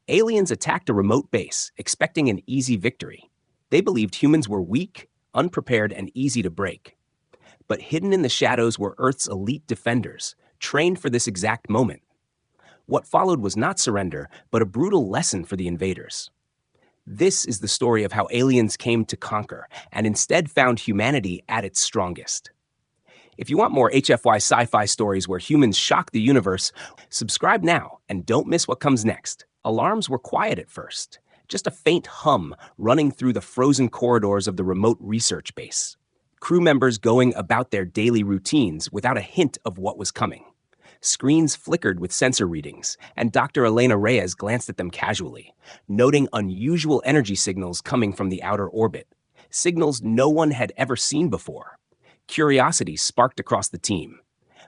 Aliens attacked a remote base, expecting an easy victory. They believed humans were weak, unprepared, and easy to break. But hidden in the shadows were Earth's elite defenders, trained for this exact moment. What followed was not surrender, but a brutal lesson for the invaders. This is the story of how aliens came to conquer and instead found humanity at its strongest. If you want more HFY sci-fi stories where humans shock the universe, subscribe now and don't miss what comes next. Alarms were quiet at first, just a faint hum running through the frozen corridors of the remote research base. Crew members going about their daily routines without a hint of what was coming. Screens flickered with sensor readings, and Dr. Elena Reyes glanced at them casually, noting unusual energy signals coming from the outer orbit, signals no one had ever seen before. Curiosity sparked across the team,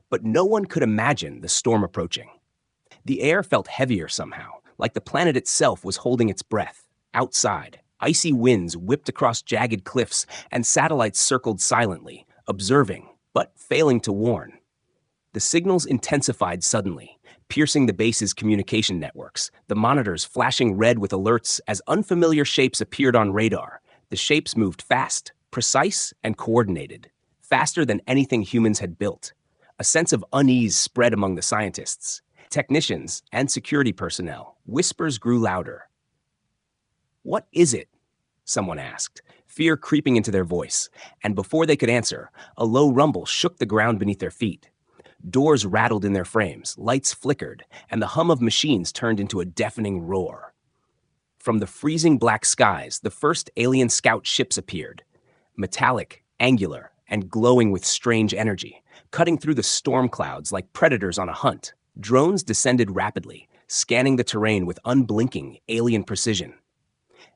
but no one could imagine the storm approaching. The air felt heavier somehow, like the planet itself was holding its breath. Outside, icy winds whipped across jagged cliffs, and satellites circled silently, observing, but failing to warn. The signals intensified suddenly, piercing the base's communication networks, the monitors flashing red with alerts as unfamiliar shapes appeared on radar. The shapes moved fast, precise, and coordinated, faster than anything humans had built. A sense of unease spread among the scientists, technicians, and security personnel. Whispers grew louder. "What is it?" someone asked, fear creeping into their voice, and before they could answer, a low rumble shook the ground beneath their feet. Doors rattled in their frames, lights flickered, and the hum of machines turned into a deafening roar. From the freezing black skies, the first alien scout ships appeared, metallic, angular, and glowing with strange energy, cutting through the storm clouds like predators on a hunt. Drones descended rapidly, scanning the terrain with unblinking, alien precision.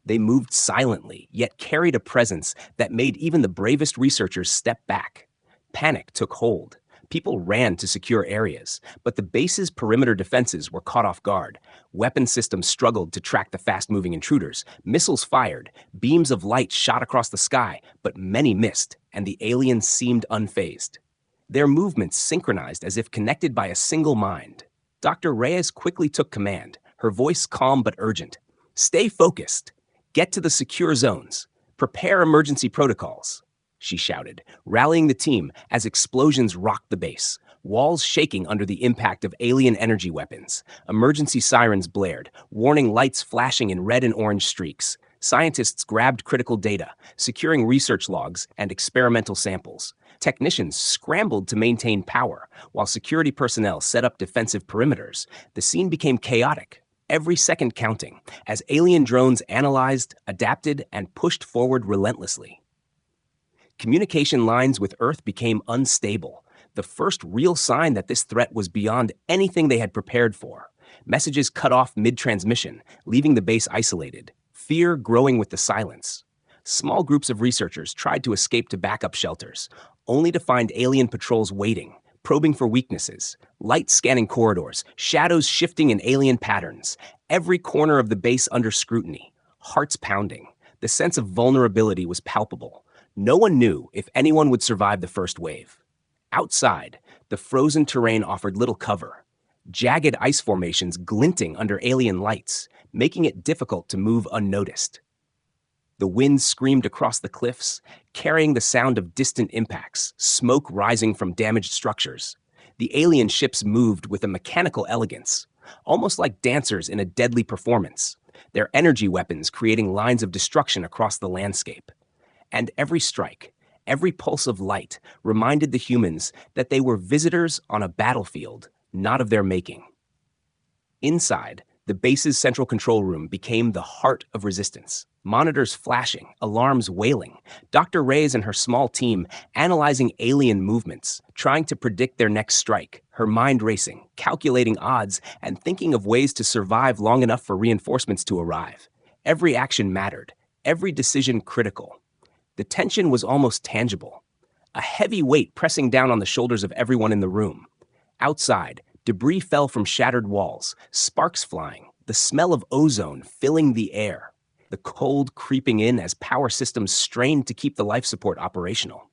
They moved silently, yet carried a presence that made even the bravest researchers step back. Panic took hold. People ran to secure areas, but the base's perimeter defenses were caught off guard. Weapon systems struggled to track the fast-moving intruders. Missiles fired, beams of light shot across the sky, but many missed, and the aliens seemed unfazed. Their movements synchronized as if connected by a single mind. Dr. Reyes quickly took command, her voice calm but urgent. "Stay focused. Get to the secure zones. Prepare emergency protocols," she shouted, rallying the team as explosions rocked the base, walls shaking under the impact of alien energy weapons. Emergency sirens blared, warning lights flashing in red and orange streaks. Scientists grabbed critical data, securing research logs and experimental samples. Technicians scrambled to maintain power, while security personnel set up defensive perimeters. The scene became chaotic, every second counting, as alien drones analyzed, adapted, and pushed forward relentlessly. Communication lines with Earth became unstable, the first real sign that this threat was beyond anything they had prepared for. Messages cut off mid-transmission, leaving the base isolated, fear growing with the silence. Small groups of researchers tried to escape to backup shelters, only to find alien patrols waiting, probing for weaknesses, lights scanning corridors, shadows shifting in alien patterns, every corner of the base under scrutiny, hearts pounding. The sense of vulnerability was palpable. No one knew if anyone would survive the first wave. Outside, the frozen terrain offered little cover, jagged ice formations glinting under alien lights, making it difficult to move unnoticed. The wind screamed across the cliffs, carrying the sound of distant impacts, smoke rising from damaged structures. The alien ships moved with a mechanical elegance, almost like dancers in a deadly performance, their energy weapons creating lines of destruction across the landscape. And every strike, every pulse of light reminded the humans that they were visitors on a battlefield, not of their making. Inside, the base's central control room became the heart of resistance. Monitors flashing, alarms wailing, Dr. Reyes and her small team analyzing alien movements, trying to predict their next strike, her mind racing, calculating odds, and thinking of ways to survive long enough for reinforcements to arrive. Every action mattered, every decision critical. The tension was almost tangible, a heavy weight pressing down on the shoulders of everyone in the room. Outside, debris fell from shattered walls, sparks flying, the smell of ozone filling the air, the cold creeping in as power systems strained to keep the life support operational.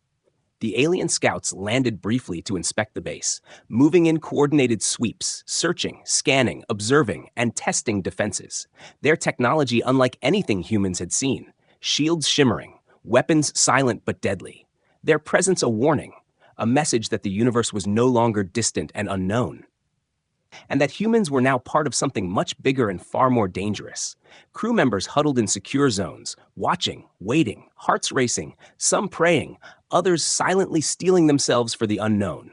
The alien scouts landed briefly to inspect the base, moving in coordinated sweeps, searching, scanning, observing, and testing defenses. Their technology unlike anything humans had seen. Shields shimmering, weapons silent but deadly. Their presence a warning, a message that the universe was no longer distant and unknown, and that humans were now part of something much bigger and far more dangerous. Crew members huddled in secure zones, watching, waiting, hearts racing, some praying, others silently steeling themselves for the unknown.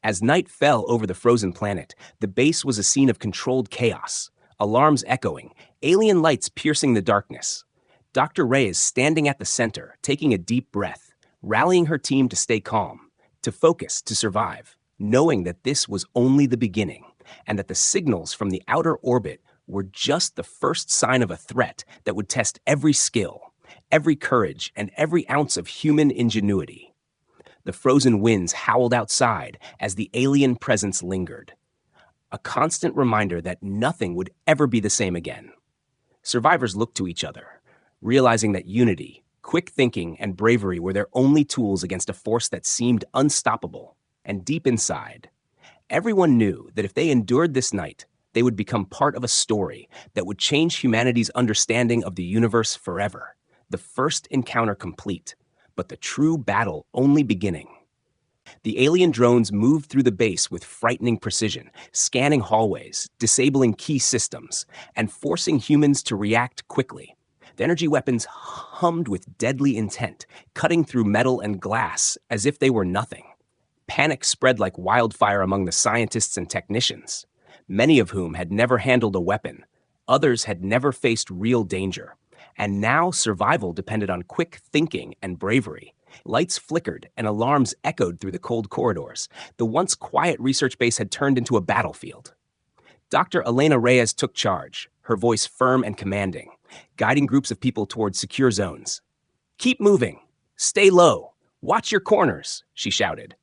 As night fell over the frozen planet, the base was a scene of controlled chaos. Alarms echoing, alien lights piercing the darkness. Dr. Ray is standing at the center, taking a deep breath, rallying her team to stay calm, to focus, to survive, knowing that this was only the beginning, and that the signals from the outer orbit were just the first sign of a threat that would test every skill, every courage, and every ounce of human ingenuity. The frozen winds howled outside as the alien presence lingered, a constant reminder that nothing would ever be the same again. Survivors looked to each other, realizing that unity, quick thinking, and bravery were their only tools against a force that seemed unstoppable. And deep inside, everyone knew that if they endured this night, they would become part of a story that would change humanity's understanding of the universe forever. The first encounter complete, but the true battle only beginning. The alien drones moved through the base with frightening precision, scanning hallways, disabling key systems, and forcing humans to react quickly. The energy weapons hummed with deadly intent, cutting through metal and glass as if they were nothing. Panic spread like wildfire among the scientists and technicians, many of whom had never handled a weapon. Others had never faced real danger. And now survival depended on quick thinking and bravery. Lights flickered and alarms echoed through the cold corridors. The once quiet research base had turned into a battlefield. Dr. Elena Reyes took charge, her voice firm and commanding, guiding groups of people towards secure zones. "Keep moving. Stay low. Watch your corners," she shouted.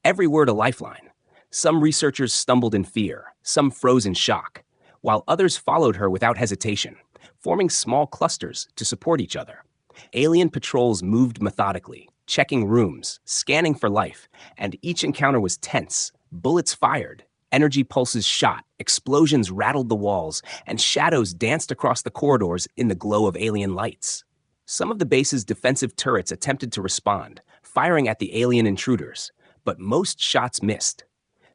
Every word a lifeline. Some researchers stumbled in fear, some froze in shock, while others followed her without hesitation, forming small clusters to support each other. Alien patrols moved methodically, checking rooms, scanning for life, and each encounter was tense. Bullets fired, energy pulses shot, explosions rattled the walls, and shadows danced across the corridors in the glow of alien lights. Some of the base's defensive turrets attempted to respond, firing at the alien intruders, but most shots missed.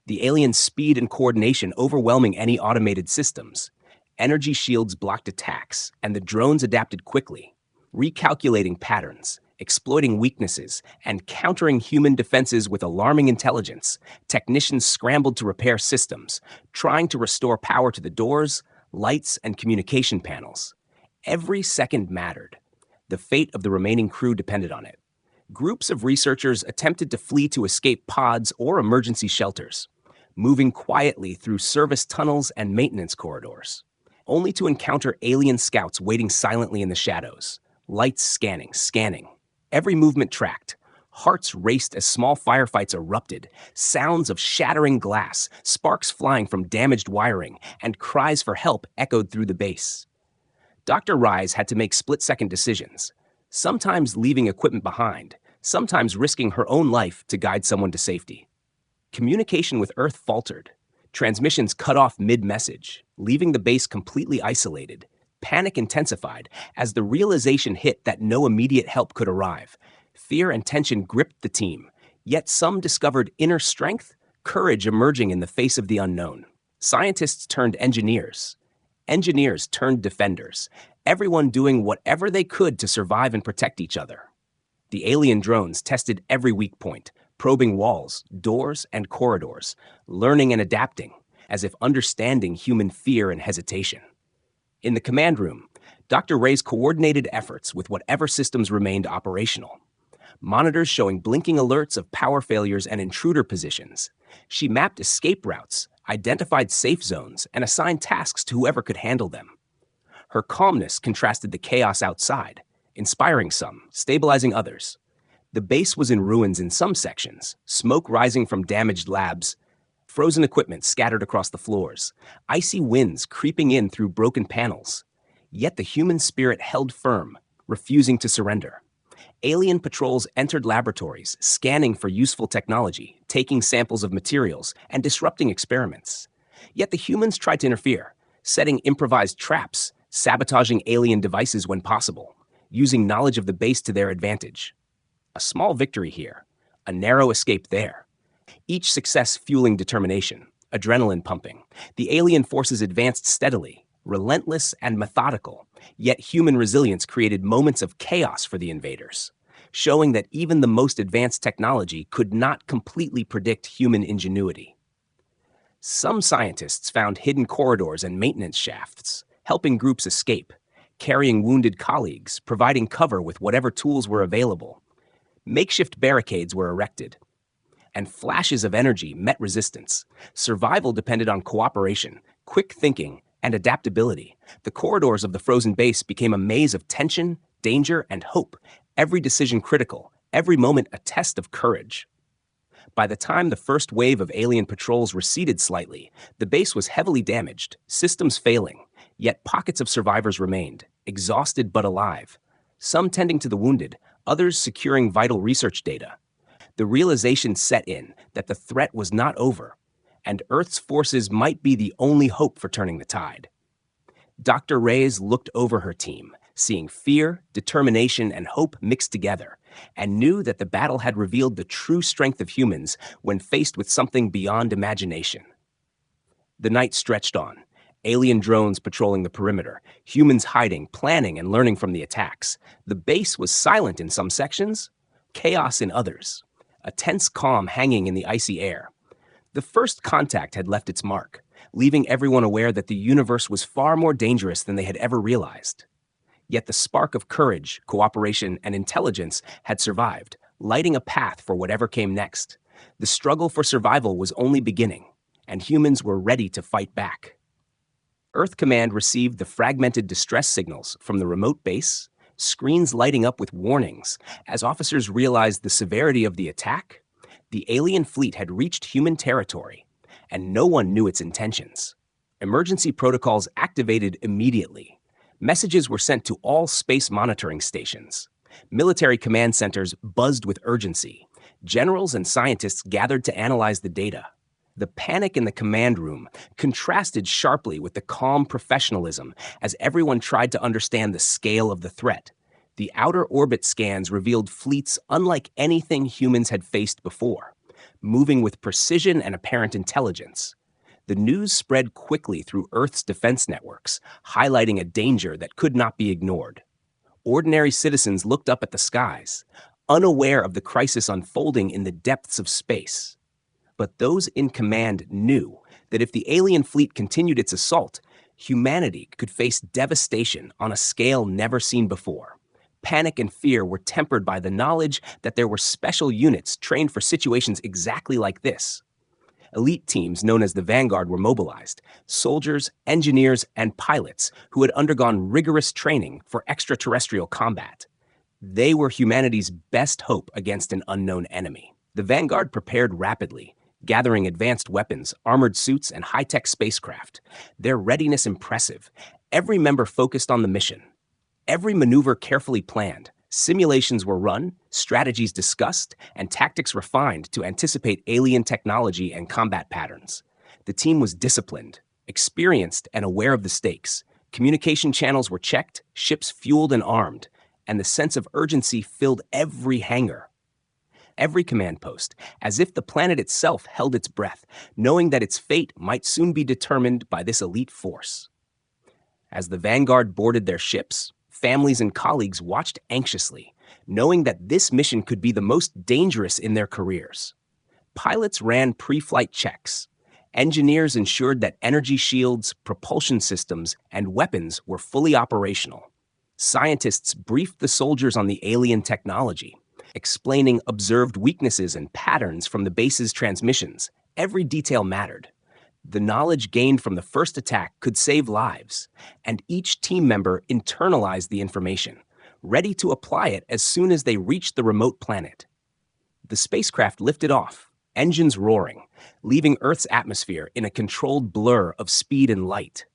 The aliens' speed and coordination overwhelming any automated systems. Energy shields blocked attacks, and the drones adapted quickly, recalculating patterns, exploiting weaknesses, and countering human defenses with alarming intelligence. Technicians scrambled to repair systems, trying to restore power to the doors, lights, and communication panels. Every second mattered. The fate of the remaining crew depended on it. Groups of researchers attempted to flee to escape pods or emergency shelters, moving quietly through service tunnels and maintenance corridors, only to encounter alien scouts waiting silently in the shadows, lights scanning, every movement tracked. Hearts raced as small firefights erupted, sounds of shattering glass, sparks flying from damaged wiring, and cries for help echoed through the base. Dr. Rise had to make split-second decisions, sometimes leaving equipment behind, sometimes risking her own life to guide someone to safety. Communication with Earth faltered. Transmissions cut off mid-message, leaving the base completely isolated. Panic intensified as the realization hit that no immediate help could arrive. Fear and tension gripped the team, yet some discovered inner strength, courage emerging in the face of the unknown. Scientists turned engineers. Engineers turned defenders, everyone doing whatever they could to survive and protect each other. The alien drones tested every weak point, probing walls, doors, and corridors, learning and adapting, as if understanding human fear and hesitation. In the command room, Dr. Ray's coordinated efforts with whatever systems remained operational. Monitors showing blinking alerts of power failures and intruder positions. She mapped escape routes, identified safe zones, and assigned tasks to whoever could handle them. Her calmness contrasted the chaos outside, inspiring some, stabilizing others. The base was in ruins in some sections, smoke rising from damaged labs, frozen equipment scattered across the floors, icy winds creeping in through broken panels. Yet the human spirit held firm, refusing to surrender. Alien patrols entered laboratories, scanning for useful technology, taking samples of materials, and disrupting experiments. Yet the humans tried to interfere, setting improvised traps, sabotaging alien devices when possible, using knowledge of the base to their advantage. A small victory here, a narrow escape there. Each success fueling determination, adrenaline pumping. The alien forces advanced steadily, relentless and methodical, yet human resilience created moments of chaos for the invaders, showing that even the most advanced technology could not completely predict human ingenuity. Some scientists found hidden corridors and maintenance shafts, helping groups escape, carrying wounded colleagues, providing cover with whatever tools were available. Makeshift barricades were erected, and flashes of energy met resistance. Survival depended on cooperation, quick thinking, and adaptability. The corridors of the frozen base became a maze of tension, danger, and hope, every decision critical, every moment a test of courage. By the time the first wave of alien patrols receded slightly, the base was heavily damaged, systems failing, yet pockets of survivors remained, exhausted but alive, some tending to the wounded, others securing vital research data. The realization set in that the threat was not over, and Earth's forces might be the only hope for turning the tide. Dr. Reyes looked over her team, seeing fear, determination, and hope mixed together, and knew that the battle had revealed the true strength of humans when faced with something beyond imagination. The night stretched on, alien drones patrolling the perimeter, humans hiding, planning, and learning from the attacks. The base was silent in some sections, chaos in others, a tense calm hanging in the icy air. The first contact had left its mark, leaving everyone aware that the universe was far more dangerous than they had ever realized. Yet the spark of courage, cooperation, and intelligence had survived, lighting a path for whatever came next. The struggle for survival was only beginning, and humans were ready to fight back. Earth Command received the fragmented distress signals from the remote base, screens lighting up with warnings as officers realized the severity of the attack. The alien fleet had reached human territory, and no one knew its intentions. Emergency protocols activated immediately. Messages were sent to all space monitoring stations. Military command centers buzzed with urgency. Generals and scientists gathered to analyze the data. The panic in the command room contrasted sharply with the calm professionalism as everyone tried to understand the scale of the threat. The outer orbit scans revealed fleets unlike anything humans had faced before, moving with precision and apparent intelligence. The news spread quickly through Earth's defense networks, highlighting a danger that could not be ignored. Ordinary citizens looked up at the skies, unaware of the crisis unfolding in the depths of space. But those in command knew that if the alien fleet continued its assault, humanity could face devastation on a scale never seen before. Panic and fear were tempered by the knowledge that there were special units trained for situations exactly like this. Elite teams known as the Vanguard were mobilized, soldiers, engineers, and pilots who had undergone rigorous training for extraterrestrial combat. They were humanity's best hope against an unknown enemy. The Vanguard prepared rapidly, gathering advanced weapons, armored suits, and high-tech spacecraft. Their readiness impressive. Every member focused on the mission. Every maneuver carefully planned. Simulations were run, strategies discussed, and tactics refined to anticipate alien technology and combat patterns. The team was disciplined, experienced, and aware of the stakes. Communication channels were checked, ships fueled and armed, and the sense of urgency filled every hangar. Every command post, as if the planet itself held its breath, knowing that its fate might soon be determined by this elite force. As the Vanguard boarded their ships, families and colleagues watched anxiously, knowing that this mission could be the most dangerous in their careers. Pilots ran pre-flight checks. Engineers ensured that energy shields, propulsion systems, and weapons were fully operational. Scientists briefed the soldiers on the alien technology, explaining observed weaknesses and patterns from the base's transmissions. Every detail mattered. The knowledge gained from the first attack could save lives, and each team member internalized the information, ready to apply it as soon as they reached the remote planet. The spacecraft lifted off, engines roaring, leaving Earth's atmosphere in a controlled blur of speed and light.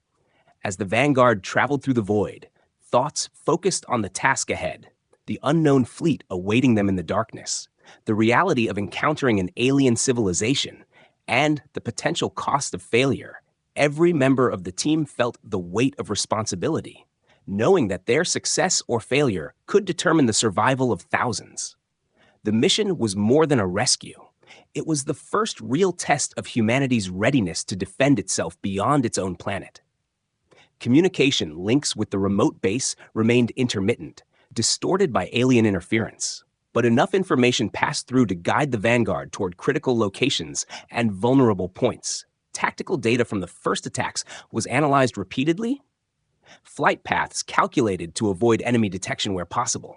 As the Vanguard traveled through the void, thoughts focused on the task ahead, the unknown fleet awaiting them in the darkness, the reality of encountering an alien civilization, and the potential cost of failure. Every member of the team felt the weight of responsibility, knowing that their success or failure could determine the survival of thousands. The mission was more than a rescue. It was the first real test of humanity's readiness to defend itself beyond its own planet. Communication links with the remote base remained intermittent, distorted by alien interference. But enough information passed through to guide the Vanguard toward critical locations and vulnerable points. Tactical data from the first attacks was analyzed repeatedly. Flight paths calculated to avoid enemy detection where possible.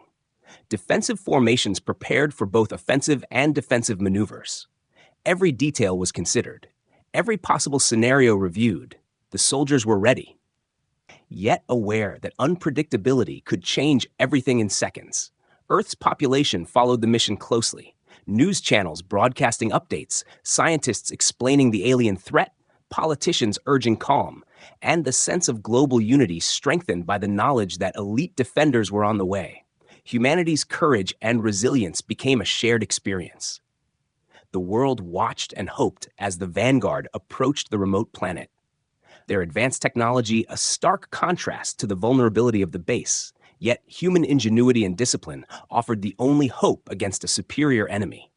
Defensive formations prepared for both offensive and defensive maneuvers. Every detail was considered. Every possible scenario reviewed. The soldiers were ready. Yet aware that unpredictability could change everything in seconds, Earth's population followed the mission closely. News channels broadcasting updates, scientists explaining the alien threat, politicians urging calm, and the sense of global unity strengthened by the knowledge that elite defenders were on the way. Humanity's courage and resilience became a shared experience. The world watched and hoped as the Vanguard approached the remote planet. Their advanced technology a stark contrast to the vulnerability of the base, yet human ingenuity and discipline offered the only hope against a superior enemy.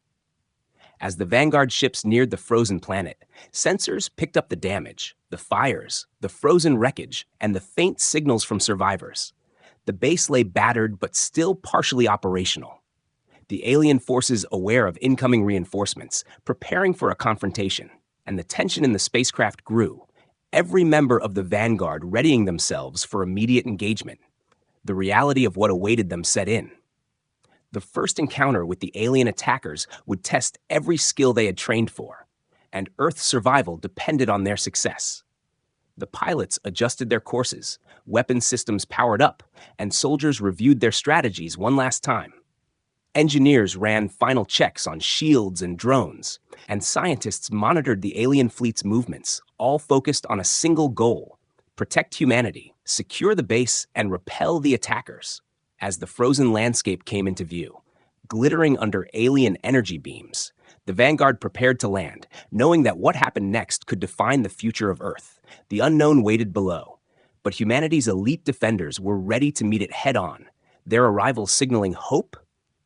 As the Vanguard ships neared the frozen planet, sensors picked up the damage, the fires, the frozen wreckage, and the faint signals from survivors. The base lay battered but still partially operational. The alien forces aware of incoming reinforcements, preparing for a confrontation, and the tension in the spacecraft grew, every member of the Vanguard readying themselves for immediate engagement. The reality of what awaited them set in. The first encounter with the alien attackers would test every skill they had trained for, and Earth's survival depended on their success. The pilots adjusted their courses, weapon systems powered up, and soldiers reviewed their strategies one last time. Engineers ran final checks on shields and drones, and scientists monitored the alien fleet's movements, all focused on a single goal: protect humanity, secure the base, and repel the attackers. As the frozen landscape came into view, glittering under alien energy beams, the Vanguard prepared to land, knowing that what happened next could define the future of Earth. The unknown waited below, but humanity's elite defenders were ready to meet it head-on, their arrival signaling hope,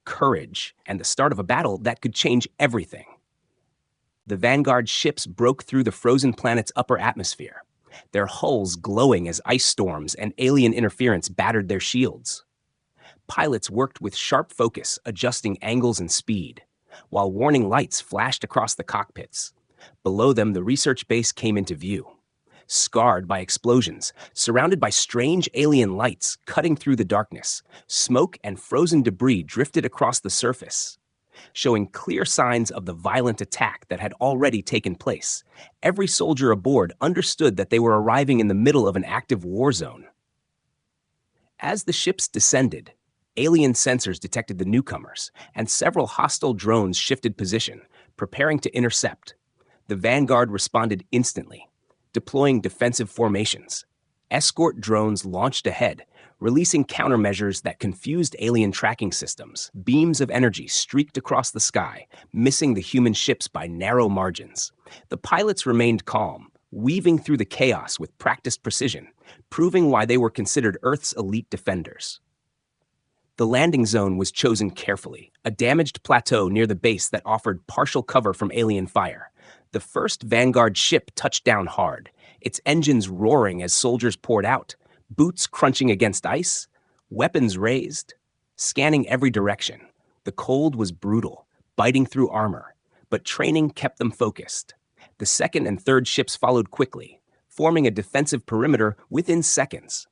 courage, and the start of a battle that could change everything. The Vanguard ships broke through the frozen planet's upper atmosphere, their hulls glowing as ice storms and alien interference battered their shields. Pilots worked with sharp focus, adjusting angles and speed, while warning lights flashed across the cockpits. Below them, the research base came into view. Scarred by explosions, surrounded by strange alien lights cutting through the darkness, smoke and frozen debris drifted across the surface, showing clear signs of the violent attack that had already taken place. Every soldier aboard understood that they were arriving in the middle of an active war zone. As the ships descended, alien sensors detected the newcomers, and several hostile drones shifted position, preparing to intercept. The Vanguard responded instantly, deploying defensive formations. Escort drones launched ahead, releasing countermeasures that confused alien tracking systems. Beams of energy streaked across the sky, missing the human ships by narrow margins. The pilots remained calm, weaving through the chaos with practiced precision, proving why they were considered Earth's elite defenders. The landing zone was chosen carefully, a damaged plateau near the base that offered partial cover from alien fire. The first Vanguard ship touched down hard, its engines roaring as soldiers poured out, boots crunching against ice, weapons raised, scanning every direction. The cold was brutal, biting through armor, but training kept them focused. The second and third ships followed quickly, forming a defensive perimeter within seconds.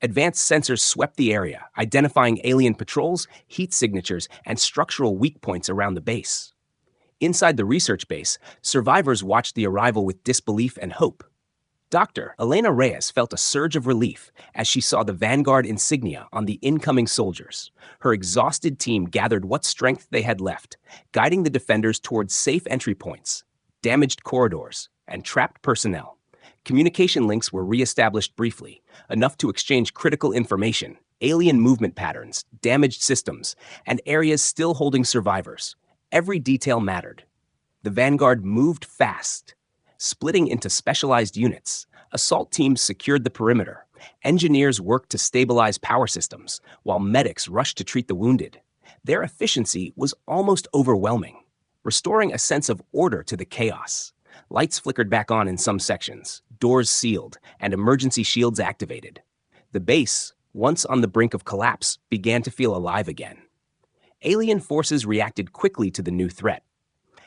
Advanced sensors swept the area, identifying alien patrols, heat signatures, and structural weak points around the base. Inside the research base, survivors watched the arrival with disbelief and hope. Dr. Elena Reyes felt a surge of relief as she saw the Vanguard insignia on the incoming soldiers. Her exhausted team gathered what strength they had left, guiding the defenders towards safe entry points, damaged corridors, and trapped personnel. Communication links were re-established briefly, enough to exchange critical information. alien movement patterns, damaged systems, and areas still holding survivors. Every detail mattered. The Vanguard moved fast. Splitting into specialized units, assault teams secured the perimeter. Engineers worked to stabilize power systems, while medics rushed to treat the wounded. Their efficiency was almost overwhelming, restoring a sense of order to the chaos. Lights flickered back on in some sections, doors sealed, and emergency shields activated. The base, once on the brink of collapse, began to feel alive again. Alien forces reacted quickly to the new threat.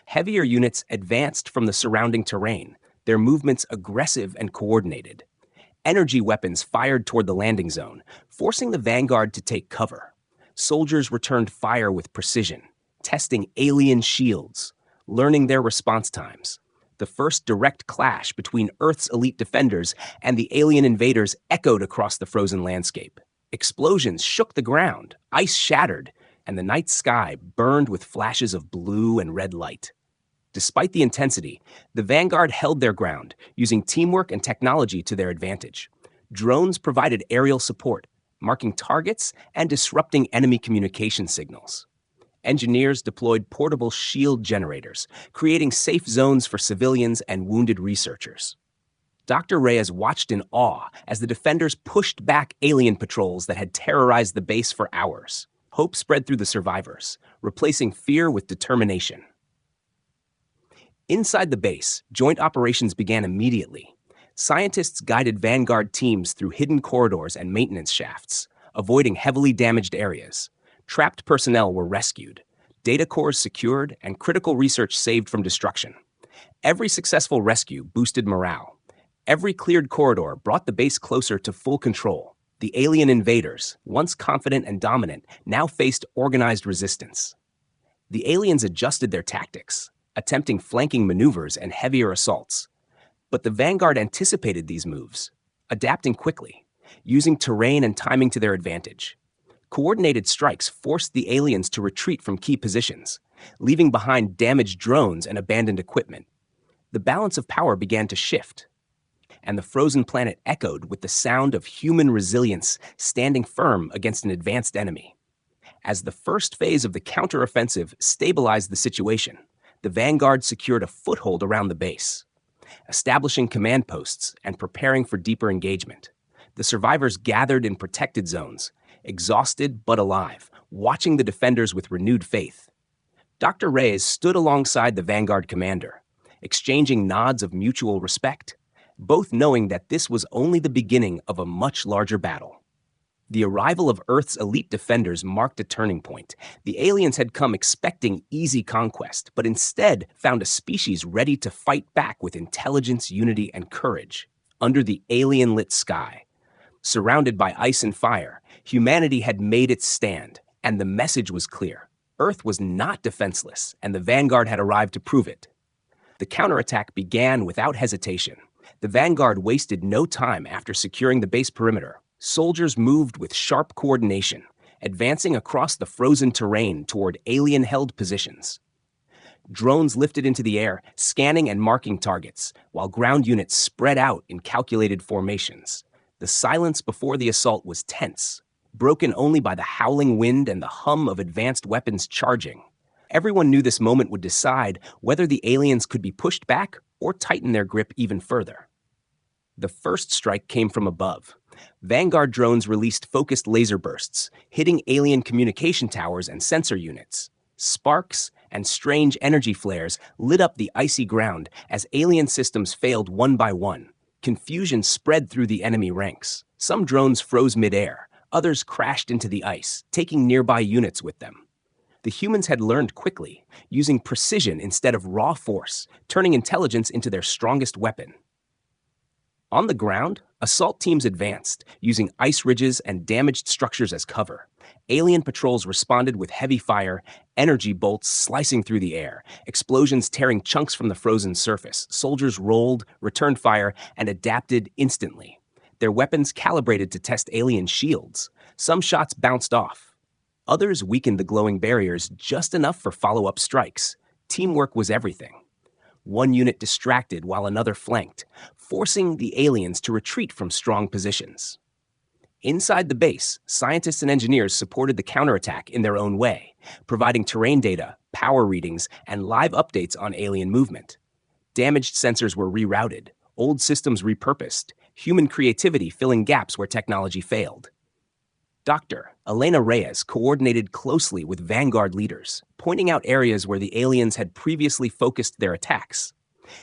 Heavier units advanced from the surrounding terrain, their movements aggressive and coordinated. Energy weapons fired toward the landing zone, forcing the Vanguard to take cover. Soldiers returned fire with precision, testing alien shields, learning their response times. The first direct clash between Earth's elite defenders and the alien invaders echoed across the frozen landscape. Explosions shook the ground, ice shattered, and the night sky burned with flashes of blue and red light. Despite the intensity, the Vanguard held their ground, using teamwork and technology to their advantage. Drones provided aerial support, marking targets and disrupting enemy communication signals. Engineers deployed portable shield generators, creating safe zones for civilians and wounded researchers. Dr. Reyes watched in awe as the defenders pushed back alien patrols that had terrorized the base for hours. Hope spread through the survivors, replacing fear with determination. Inside the base, joint operations began immediately. Scientists guided Vanguard teams through hidden corridors and maintenance shafts, avoiding heavily damaged areas. Trapped personnel were rescued, data cores secured, and critical research saved from destruction. Every successful rescue boosted morale. Every cleared corridor brought the base closer to full control. The alien invaders, once confident and dominant, now faced organized resistance. The aliens adjusted their tactics, attempting flanking maneuvers and heavier assaults. But the Vanguard anticipated these moves, adapting quickly, using terrain and timing to their advantage. Coordinated strikes forced the aliens to retreat from key positions, leaving behind damaged drones and abandoned equipment. The balance of power began to shift, and the frozen planet echoed with the sound of human resilience standing firm against an advanced enemy. As the first phase of the counteroffensive stabilized the situation, the Vanguard secured a foothold around the base, establishing command posts and preparing for deeper engagement. The survivors gathered in protected zones, exhausted but alive, watching the defenders with renewed faith. Dr. Reyes stood alongside the Vanguard commander, exchanging nods of mutual respect, both knowing that this was only the beginning of a much larger battle. The arrival of Earth's elite defenders marked a turning point. The aliens had come expecting easy conquest, but instead found a species ready to fight back with intelligence, unity, and courage. Under the alien-lit sky, surrounded by ice and fire, humanity had made its stand, and the message was clear. Earth was not defenseless, and the Vanguard had arrived to prove it. The counterattack began without hesitation. The Vanguard wasted no time after securing the base perimeter. Soldiers moved with sharp coordination, advancing across the frozen terrain toward alien-held positions. Drones lifted into the air, scanning and marking targets, while ground units spread out in calculated formations. The silence before the assault was tense, broken only by the howling wind and the hum of advanced weapons charging. Everyone knew this moment would decide whether the aliens could be pushed back or tighten their grip even further. The first strike came from above. Vanguard drones released focused laser bursts, hitting alien communication towers and sensor units. Sparks and strange energy flares lit up the icy ground as alien systems failed one by one. Confusion spread through the enemy ranks. Some drones froze midair, others crashed into the ice, taking nearby units with them. The humans had learned quickly, using precision instead of raw force, turning intelligence into their strongest weapon. On the ground, assault teams advanced, using ice ridges and damaged structures as cover. Alien patrols responded with heavy fire, energy bolts slicing through the air, explosions tearing chunks from the frozen surface. Soldiers rolled, returned fire, and adapted instantly. Their weapons calibrated to test alien shields. Some shots bounced off. Others weakened the glowing barriers just enough for follow-up strikes. Teamwork was everything. One unit distracted while another flanked, forcing the aliens to retreat from strong positions. Inside the base, scientists and engineers supported the counterattack in their own way, providing terrain data, power readings, and live updates on alien movement. Damaged sensors were rerouted, old systems repurposed, human creativity filling gaps where technology failed. Dr. Elena Reyes coordinated closely with Vanguard leaders, pointing out areas where the aliens had previously focused their attacks.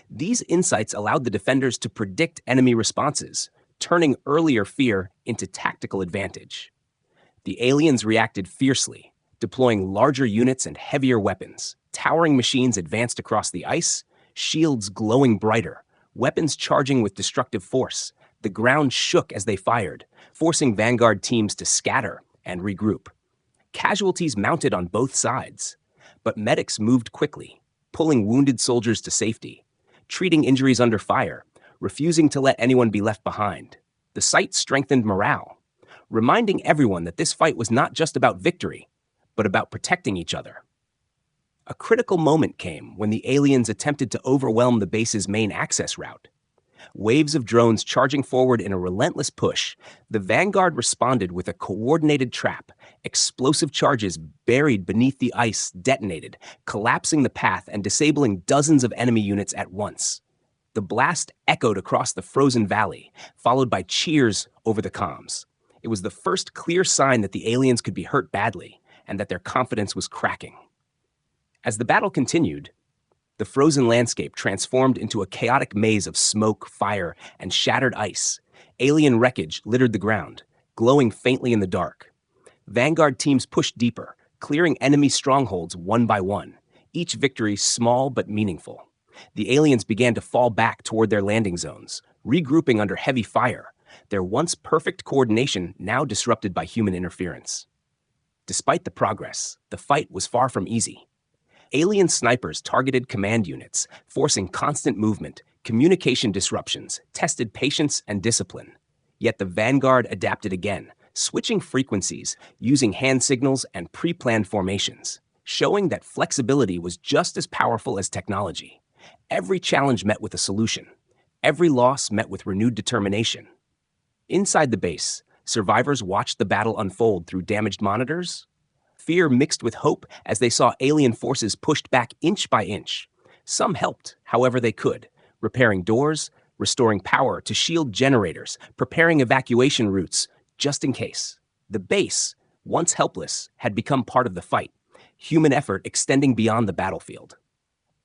These insights allowed the defenders to predict enemy responses, turning earlier fear into tactical advantage. The aliens reacted fiercely, deploying larger units and heavier weapons. Towering machines advanced across the ice, shields glowing brighter, weapons charging with destructive force. The ground shook as they fired, forcing Vanguard teams to scatter and regroup. Casualties mounted on both sides, but medics moved quickly, pulling wounded soldiers to safety, treating injuries under fire, refusing to let anyone be left behind. The sight strengthened morale, reminding everyone that this fight was not just about victory, but about protecting each other. A critical moment came when the aliens attempted to overwhelm the base's main access route. Waves of drones charging forward in a relentless push, the Vanguard responded with a coordinated trap. Explosive charges buried beneath the ice detonated, collapsing the path and disabling dozens of enemy units at once. The blast echoed across the frozen valley, followed by cheers over the comms. It was the first clear sign that the aliens could be hurt badly, and that their confidence was cracking. As the battle continued, the frozen landscape transformed into a chaotic maze of smoke, fire, and shattered ice. Alien wreckage littered the ground, glowing faintly in the dark. Vanguard teams pushed deeper, clearing enemy strongholds one by one, each victory small but meaningful. The aliens began to fall back toward their landing zones, regrouping under heavy fire, their once perfect coordination now disrupted by human interference. Despite the progress, the fight was far from easy. Alien snipers targeted command units, forcing constant movement, communication disruptions, tested patience and discipline. Yet the Vanguard adapted again, switching frequencies, using hand signals and pre-planned formations, showing that flexibility was just as powerful as technology. Every challenge met with a solution. Every loss met with renewed determination. Inside the base, survivors watched the battle unfold through damaged monitors. Fear mixed with hope as they saw alien forces pushed back inch by inch. Some helped however they could, repairing doors, restoring power to shield generators, preparing evacuation routes, just in case. The base, once helpless, had become part of the fight, human effort extending beyond the battlefield.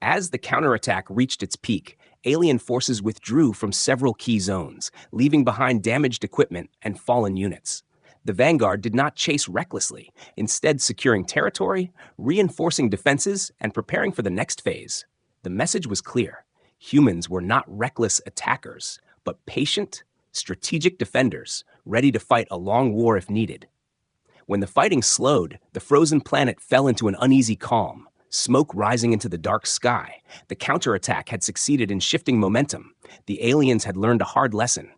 As the counterattack reached its peak, alien forces withdrew from several key zones, leaving behind damaged equipment and fallen units. The Vanguard did not chase recklessly, instead securing territory, reinforcing defenses, and preparing for the next phase. The message was clear. Humans were not reckless attackers, but patient, strategic defenders, ready to fight a long war if needed. When the fighting slowed, the frozen planet fell into an uneasy calm, smoke rising into the dark sky. The counterattack had succeeded in shifting momentum. The aliens had learned a hard lesson.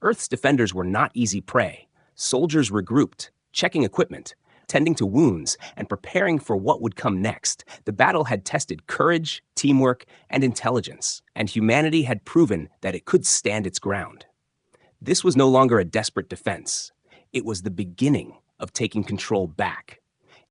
Earth's defenders were not easy prey. Soldiers regrouped, checking equipment, tending to wounds, and preparing for what would come next. The battle had tested courage, teamwork, and intelligence, and humanity had proven that it could stand its ground. This was no longer a desperate defense. It was the beginning of taking control back.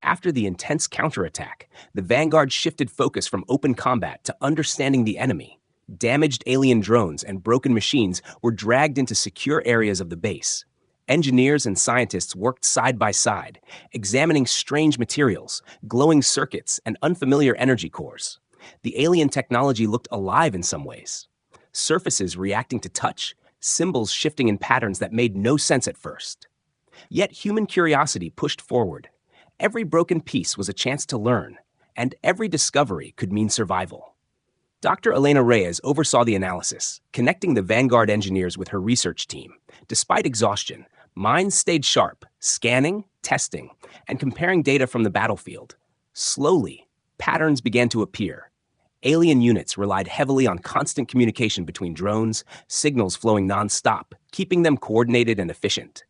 After the intense counterattack, the Vanguard shifted focus from open combat to understanding the enemy. Damaged alien drones and broken machines were dragged into secure areas of the base. Engineers and scientists worked side by side, examining strange materials, glowing circuits, and unfamiliar energy cores. The alien technology looked alive in some ways. Surfaces reacting to touch, symbols shifting in patterns that made no sense at first. Yet human curiosity pushed forward. Every broken piece was a chance to learn, and every discovery could mean survival. Dr. Elena Reyes oversaw the analysis, connecting the Vanguard engineers with her research team. Despite exhaustion, minds stayed sharp, scanning, testing, and comparing data from the battlefield. Slowly, patterns began to appear. Alien units relied heavily on constant communication between drones, signals flowing non-stop, keeping them coordinated and efficient.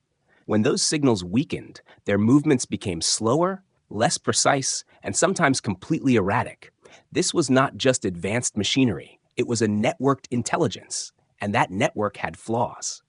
When those signals weakened, their movements became slower, less precise, and sometimes completely erratic. This was not just advanced machinery, it was a networked intelligence, and that network had flaws.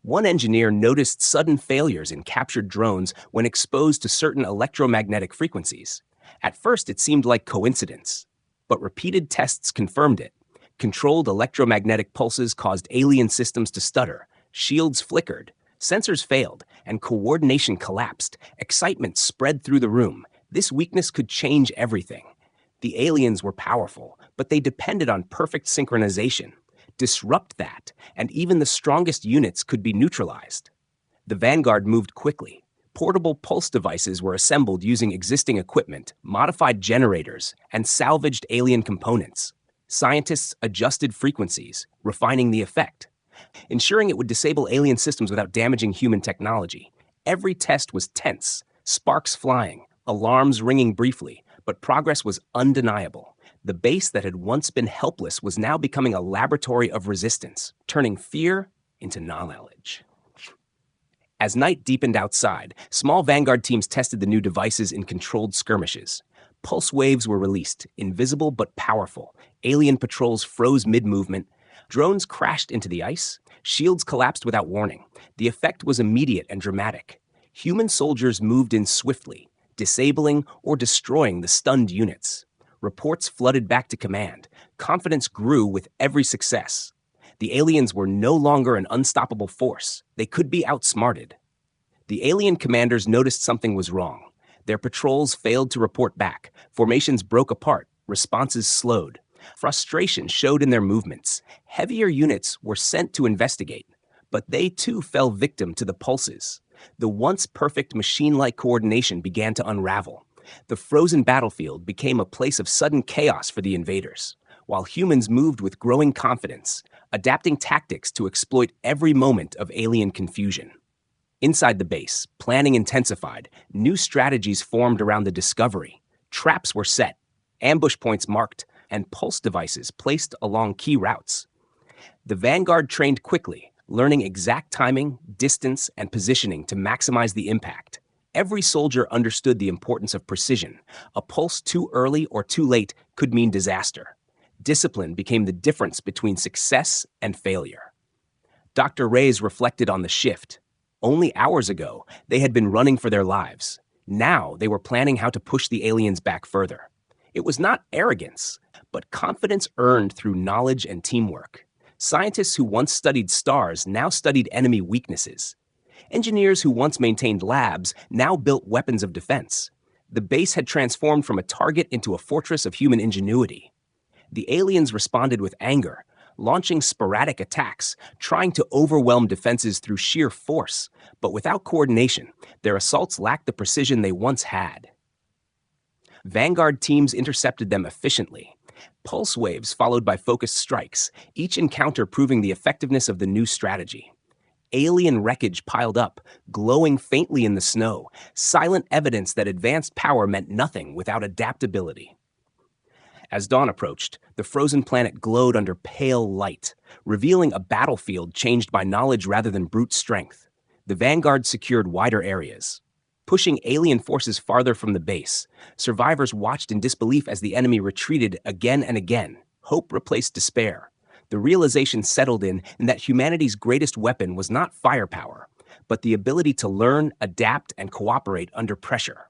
One engineer noticed sudden failures in captured drones when exposed to certain electromagnetic frequencies. At first, it seemed like coincidence, but repeated tests confirmed it. Controlled electromagnetic pulses caused alien systems to stutter, shields flickered, sensors failed, and coordination collapsed. Excitement spread through the room. This weakness could change everything. The aliens were powerful, but they depended on perfect synchronization. Disrupt that, and even the strongest units could be neutralized. The Vanguard moved quickly. Portable pulse devices were assembled using existing equipment, modified generators, and salvaged alien components. Scientists adjusted frequencies, refining the effect, ensuring it would disable alien systems without damaging human technology. Every test was tense, sparks flying, alarms ringing briefly, but progress was undeniable. The base that had once been helpless was now becoming a laboratory of resistance, turning fear into knowledge. As night deepened outside, small Vanguard teams tested the new devices in controlled skirmishes. Pulse waves were released, invisible but powerful. Alien patrols froze mid-movement. Drones crashed into the ice. Shields collapsed without warning. The effect was immediate and dramatic. Human soldiers moved in swiftly, disabling or destroying the stunned units. Reports flooded back to command. Confidence grew with every success. The aliens were no longer an unstoppable force. They could be outsmarted. The alien commanders noticed something was wrong. Their patrols failed to report back. Formations broke apart. Responses slowed. Frustration showed in their movements. Heavier units were sent to investigate, but they too fell victim to the pulses. The once perfect machine-like coordination began to unravel. The frozen battlefield became a place of sudden chaos for the invaders, while humans moved with growing confidence, adapting tactics to exploit every moment of alien confusion. Inside the base, planning intensified. New strategies formed around the discovery. Traps were set, ambush points marked, and pulse devices placed along key routes. The Vanguard trained quickly, learning exact timing, distance, and positioning to maximize the impact. Every soldier understood the importance of precision. A pulse too early or too late could mean disaster. Discipline became the difference between success and failure. Dr. Reyes reflected on the shift. Only hours ago, they had been running for their lives. Now they were planning how to push the aliens back further. It was not arrogance, but confidence earned through knowledge and teamwork. Scientists who once studied stars now studied enemy weaknesses. Engineers who once maintained labs now built weapons of defense. The base had transformed from a target into a fortress of human ingenuity. The aliens responded with anger, launching sporadic attacks, trying to overwhelm defenses through sheer force. But without coordination, their assaults lacked the precision they once had. Vanguard teams intercepted them efficiently. Pulse waves followed by focused strikes, each encounter proving the effectiveness of the new strategy. Alien wreckage piled up, glowing faintly in the snow, silent evidence that advanced power meant nothing without adaptability. As dawn approached, the frozen planet glowed under pale light, revealing a battlefield changed by knowledge rather than brute strength. The Vanguard secured wider areas. Pushing alien forces farther from the base, survivors watched in disbelief as the enemy retreated again and again. Hope replaced despair. The realization settled in that humanity's greatest weapon was not firepower, but the ability to learn, adapt, and cooperate under pressure.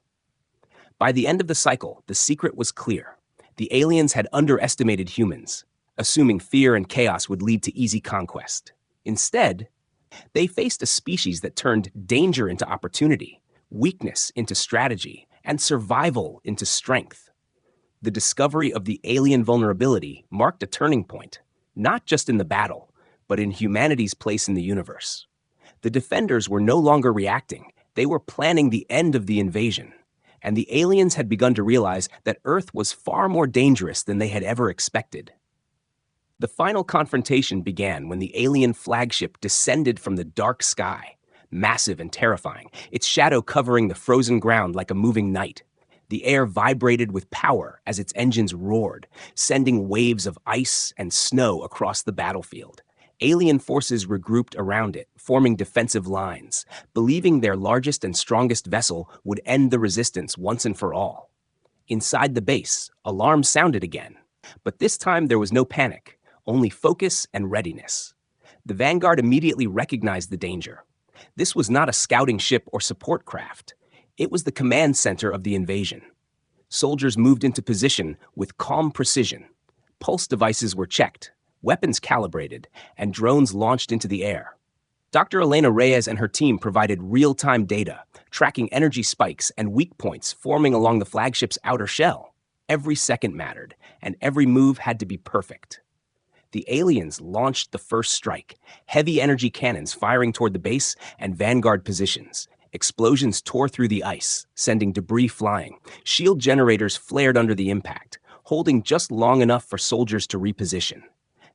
By the end of the cycle, the secret was clear. The aliens had underestimated humans, assuming fear and chaos would lead to easy conquest. Instead, they faced a species that turned danger into opportunity, weakness into strategy, and survival into strength. The discovery of the alien vulnerability marked a turning point, not just in the battle, but in humanity's place in the universe. The defenders were no longer reacting, they were planning the end of the invasion. And the aliens had begun to realize that Earth was far more dangerous than they had ever expected. The final confrontation began when the alien flagship descended from the dark sky, massive and terrifying, its shadow covering the frozen ground like a moving night. The air vibrated with power as its engines roared, sending waves of ice and snow across the battlefield. Alien forces regrouped around it, forming defensive lines, believing their largest and strongest vessel would end the resistance once and for all. Inside the base, alarms sounded again, but this time there was no panic, only focus and readiness. The Vanguard immediately recognized the danger. This was not a scouting ship or support craft. It was the command center of the invasion. Soldiers moved into position with calm precision. Pulse devices were checked, weapons calibrated, and drones launched into the air. Dr. Elena Reyes and her team provided real-time data, tracking energy spikes and weak points forming along the flagship's outer shell. Every second mattered, and every move had to be perfect. The aliens launched the first strike, heavy energy cannons firing toward the base and Vanguard positions. Explosions tore through the ice, sending debris flying. Shield generators flared under the impact, holding just long enough for soldiers to reposition.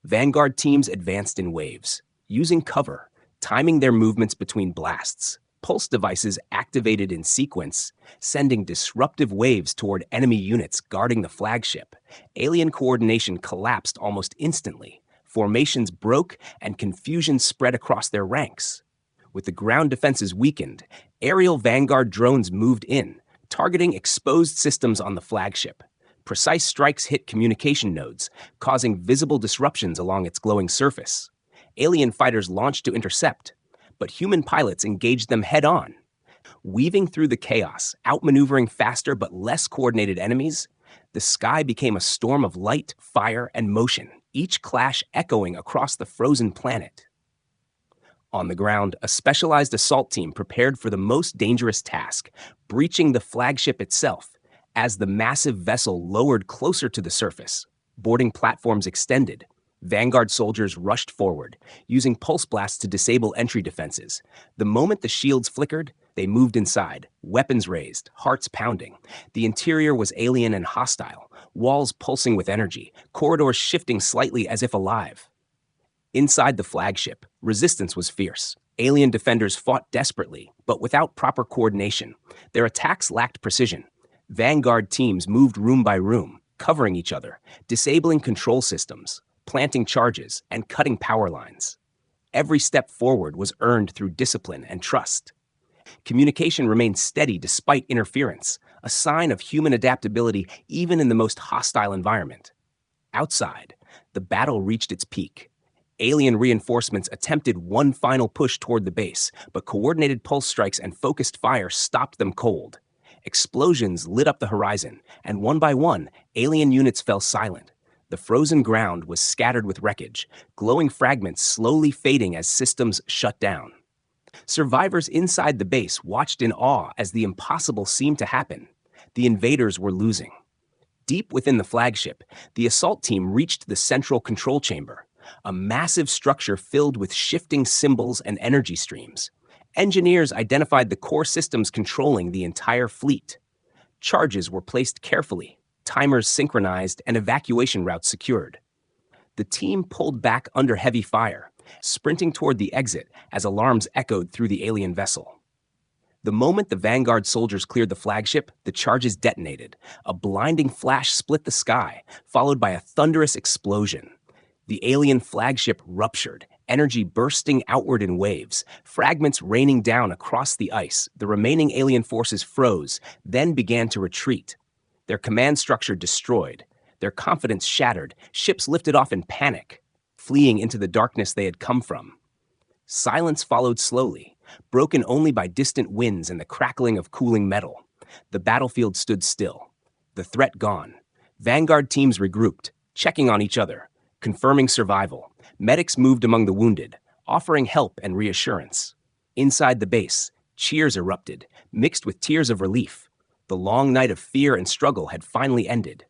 Vanguard teams advanced in waves, using cover, timing their movements between blasts. Pulse devices activated in sequence, sending disruptive waves toward enemy units guarding the flagship. Alien coordination collapsed almost instantly. Formations broke and confusion spread across their ranks. With the ground defenses weakened, aerial Vanguard drones moved in, targeting exposed systems on the flagship. Precise strikes hit communication nodes, causing visible disruptions along its glowing surface. Alien fighters launched to intercept, but human pilots engaged them head-on. Weaving through the chaos, outmaneuvering faster but less coordinated enemies, the sky became a storm of light, fire, and motion, each clash echoing across the frozen planet. On the ground, a specialized assault team prepared for the most dangerous task, breaching the flagship itself. As the massive vessel lowered closer to the surface, boarding platforms extended. Vanguard soldiers rushed forward, using pulse blasts to disable entry defenses. The moment the shields flickered, they moved inside, weapons raised, hearts pounding. The interior was alien and hostile, walls pulsing with energy, corridors shifting slightly as if alive. Inside the flagship, resistance was fierce. Alien defenders fought desperately, but without proper coordination. Their attacks lacked precision. Vanguard teams moved room by room, covering each other, disabling control systems, planting charges, and cutting power lines. Every step forward was earned through discipline and trust. Communication remained steady despite interference, a sign of human adaptability even in the most hostile environment. Outside, the battle reached its peak. Alien reinforcements attempted one final push toward the base, but coordinated pulse strikes and focused fire stopped them cold. Explosions lit up the horizon, and one by one, alien units fell silent. The frozen ground was scattered with wreckage, glowing fragments slowly fading as systems shut down. Survivors inside the base watched in awe as the impossible seemed to happen. The invaders were losing. Deep within the flagship, the assault team reached the central control chamber, a massive structure filled with shifting symbols and energy streams. Engineers identified the core systems controlling the entire fleet. Charges were placed carefully, timers synchronized, and evacuation routes secured. The team pulled back under heavy fire, sprinting toward the exit as alarms echoed through the alien vessel. The moment the Vanguard soldiers cleared the flagship, the charges detonated. A blinding flash split the sky, followed by a thunderous explosion. The alien flagship ruptured, energy bursting outward in waves, fragments raining down across the ice. The remaining alien forces froze, then began to retreat. Their command structure destroyed, their confidence shattered, ships lifted off in panic, fleeing into the darkness they had come from. Silence followed slowly, broken only by distant winds and the crackling of cooling metal. The battlefield stood still, the threat gone. Vanguard teams regrouped, checking on each other, confirming survival. Medics moved among the wounded, offering help and reassurance. Inside the base, cheers erupted, mixed with tears of relief. The long night of fear and struggle had finally ended.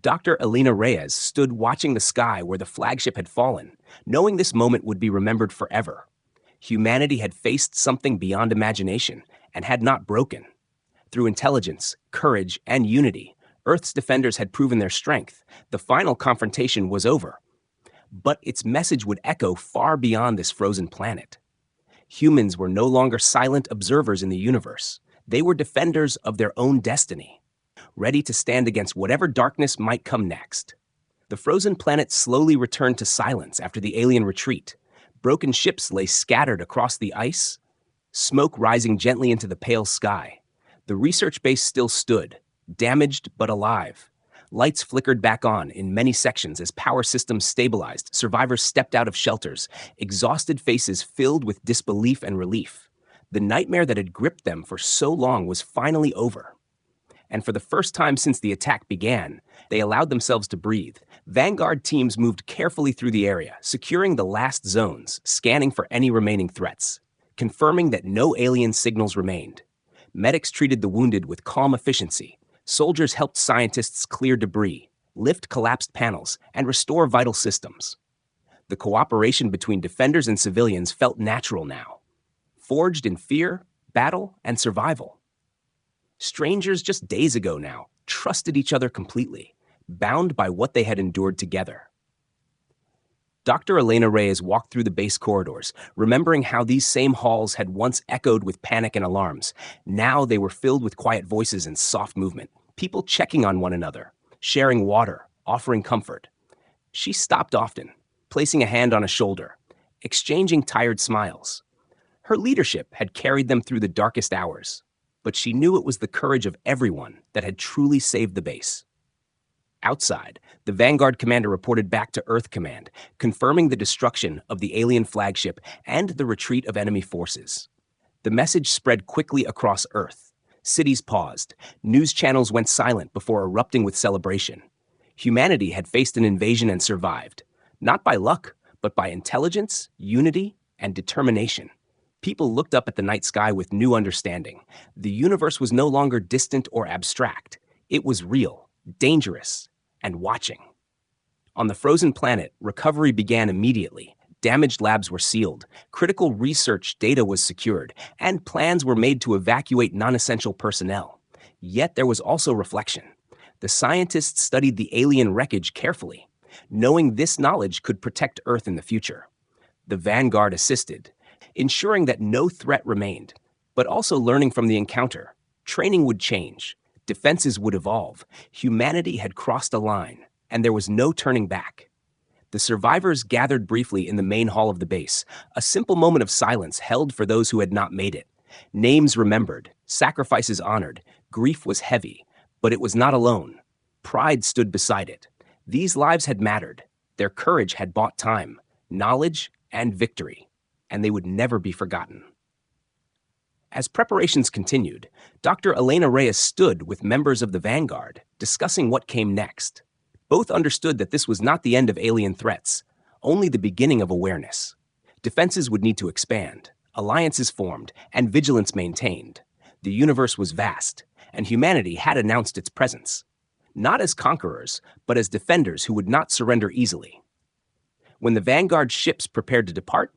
Dr. Elena Reyes stood watching the sky where the flagship had fallen, knowing this moment would be remembered forever. Humanity had faced something beyond imagination and had not broken. Through intelligence, courage, and unity, Earth's defenders had proven their strength. The final confrontation was over. But its message would echo far beyond this frozen planet. Humans were no longer silent observers in the universe. They were defenders of their own destiny, ready to stand against whatever darkness might come next. The frozen planet slowly returned to silence after the alien retreat. Broken ships lay scattered across the ice, smoke rising gently into the pale sky. The research base still stood, damaged but alive. Lights flickered back on in many sections as power systems stabilized. Survivors stepped out of shelters, exhausted faces filled with disbelief and relief. The nightmare that had gripped them for so long was finally over. And for the first time since the attack began, they allowed themselves to breathe. Vanguard teams moved carefully through the area, securing the last zones, scanning for any remaining threats, confirming that no alien signals remained. Medics treated the wounded with calm efficiency. Soldiers helped scientists clear debris, lift collapsed panels, and restore vital systems. The cooperation between defenders and civilians felt natural now, forged in fear, battle, and survival. Strangers just days ago now trusted each other completely, bound by what they had endured together. Dr. Elena Reyes walked through the base corridors, remembering how these same halls had once echoed with panic and alarms. Now they were filled with quiet voices and soft movement, people checking on one another, sharing water, offering comfort. She stopped often, placing a hand on a shoulder, exchanging tired smiles. Her leadership had carried them through the darkest hours, but she knew it was the courage of everyone that had truly saved the base. Outside, the Vanguard commander reported back to Earth Command, confirming the destruction of the alien flagship and the retreat of enemy forces. The message spread quickly across Earth. Cities paused. News channels went silent before erupting with celebration. Humanity had faced an invasion and survived, not by luck, but by intelligence, unity, and determination. People looked up at the night sky with new understanding. The universe was no longer distant or abstract. It was real, dangerous, and watching. On the frozen planet, recovery began immediately. Damaged labs were sealed, critical research data was secured, and plans were made to evacuate non-essential personnel. Yet there was also reflection. The scientists studied the alien wreckage carefully, knowing this knowledge could protect Earth in the future. The Vanguard assisted, ensuring that no threat remained, but also learning from the encounter. Training would change. Defenses would evolve. Humanity had crossed a line, and there was no turning back. The survivors gathered briefly in the main hall of the base, a simple moment of silence held for those who had not made it. Names remembered, sacrifices honored, grief was heavy, but it was not alone. Pride stood beside it. These lives had mattered. Their courage had bought time, knowledge, and victory, and they would never be forgotten. As preparations continued, Dr. Elena Reyes stood with members of the Vanguard, discussing what came next. Both understood that this was not the end of alien threats, only the beginning of awareness. Defenses would need to expand, alliances formed, and vigilance maintained. The universe was vast, and humanity had announced its presence. Not as conquerors, but as defenders who would not surrender easily. When the Vanguard ships prepared to depart,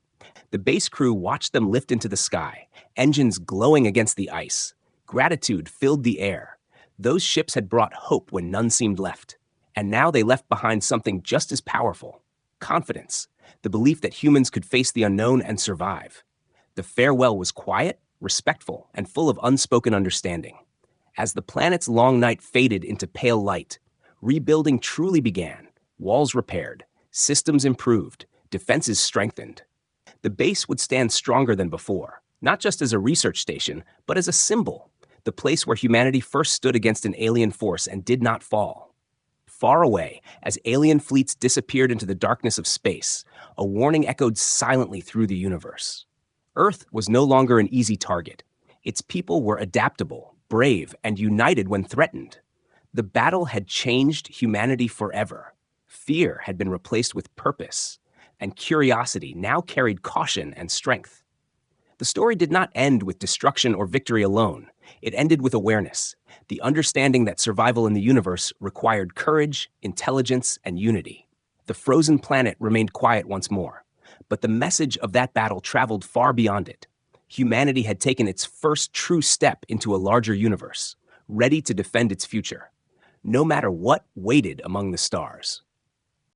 the base crew watched them lift into the sky, engines glowing against the ice. Gratitude filled the air. Those ships had brought hope when none seemed left. And now they left behind something just as powerful: confidence, the belief that humans could face the unknown and survive. The farewell was quiet, respectful, and full of unspoken understanding. As the planet's long night faded into pale light, rebuilding truly began. Walls repaired, systems improved, defenses strengthened. The base would stand stronger than before, not just as a research station, but as a symbol, the place where humanity first stood against an alien force and did not fall. Far away, as alien fleets disappeared into the darkness of space, a warning echoed silently through the universe. Earth was no longer an easy target. Its people were adaptable, brave, and united when threatened. The battle had changed humanity forever. Fear had been replaced with purpose, and curiosity now carried caution and strength. The story did not end with destruction or victory alone. It ended with awareness, the understanding that survival in the universe required courage, intelligence, and unity. The frozen planet remained quiet once more, but the message of that battle traveled far beyond it. Humanity had taken its first true step into a larger universe, ready to defend its future, no matter what waited among the stars.